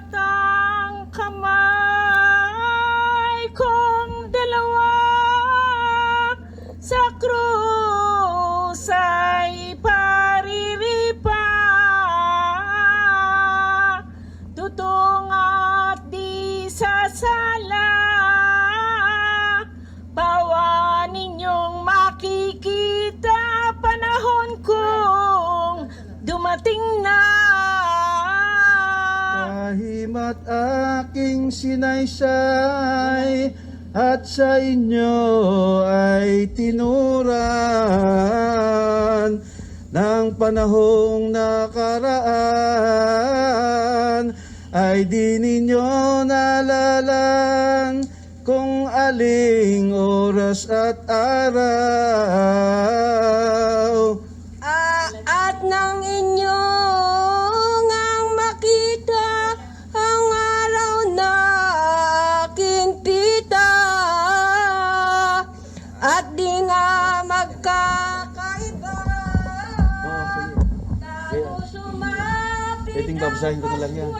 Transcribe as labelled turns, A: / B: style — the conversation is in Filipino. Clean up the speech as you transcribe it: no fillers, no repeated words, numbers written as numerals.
A: at ang kamay kong dalawa sa krus ay pariripa. Tutong at di sasala, bawa ninyong makikita panahon kong dumating na.
B: Kahimat aking sinaysay at sa inyo ay tinuran ng panahong nakaraan, ay di ninyo nalalan kung aling oras at araw.
C: At nang inyong ang makita ang araw na aking tita, at di nga magkakaiba, tayo sumapit
B: Pwedeng babasahin ko na lang yan.